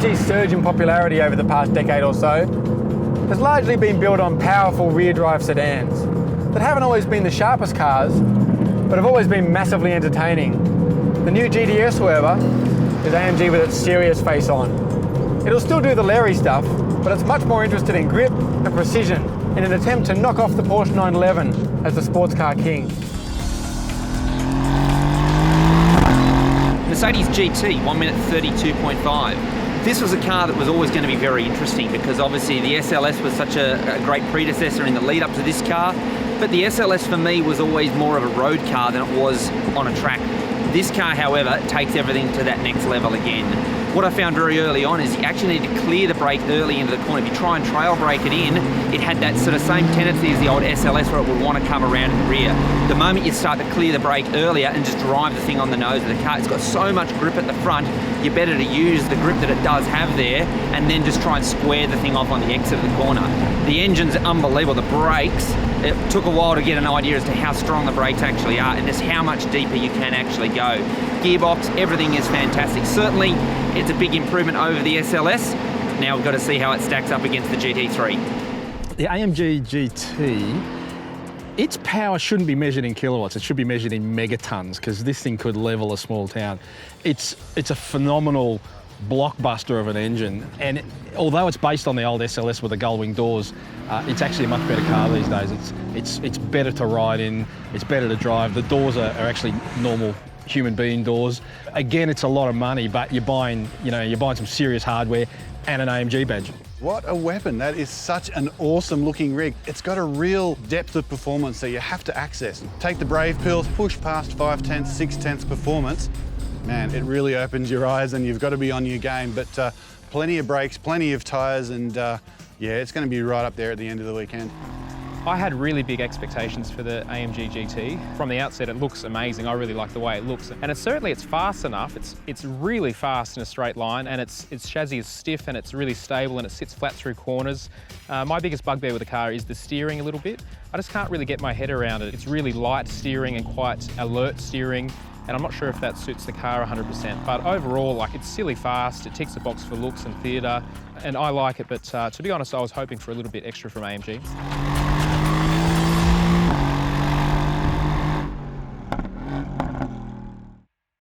AMG's surge in popularity over the past decade or so has largely been built on powerful rear-drive sedans that haven't always been the sharpest cars, but have always been massively entertaining. The new GTS, however, is AMG with its serious face on. It'll still do the Larry stuff, but it's much more interested in grip and precision in an attempt to knock off the Porsche 911 as the sports car king. Mercedes GT, 1 minute 32.5. This was a car that was always going to be very interesting because obviously the SLS was such a great predecessor in the lead up to this car, but the SLS for me was always more of a road car than it was on a track. This car, however, takes everything to that next level again. What I found very early on is you actually need to clear the brake early into the corner. If you try and trail brake it in, it had that sort of same tendency as the old SLS where it would want to come around in the rear. The moment you start to clear the brake earlier and just drive the thing on the nose of the car, it's got so much grip at the front, you're better to use the grip that it does have there and then just try and square the thing off on the exit of the corner. The engine's unbelievable. The brakes, it took a while to get an idea as to how strong the brakes actually are and just how much deeper you can actually go. Gearbox, everything is fantastic. Certainly, it's a big improvement over the SLS. Now we've got to see how it stacks up against the GT3. The AMG GT, its power shouldn't be measured in kilowatts, it should be measured in megatons, because this thing could level a small town. It's a phenomenal blockbuster of an engine, and although it's based on the old SLS with the gull-wing doors, it's actually a much better car these days. It's better to ride in, it's better to drive. The doors are actually normal human being doors. Again, it's a lot of money, but you're buying some serious hardware and an AMG badge. What a weapon. That is such an awesome looking rig. It's got a real depth of performance that you have to access. Take the brave pills, push past 5/10, 6/10 performance. Man, it really opens your eyes and you've got to be on your game, but plenty of brakes, plenty of tyres, and yeah, it's going to be right up there at the end of the weekend. I had really big expectations for the AMG GT. From the outset, it looks amazing. I really like the way it looks. And it's fast enough. It's really fast in a straight line, and its chassis is stiff and it's really stable and it sits flat through corners. My biggest bugbear with the car is the steering a little bit. I just can't really get my head around it. It's really light steering and quite alert steering, and I'm not sure if that suits the car 100%. But overall, it's silly fast. It ticks the box for looks and theatre, and I like it. But to be honest, I was hoping for a little bit extra from AMG.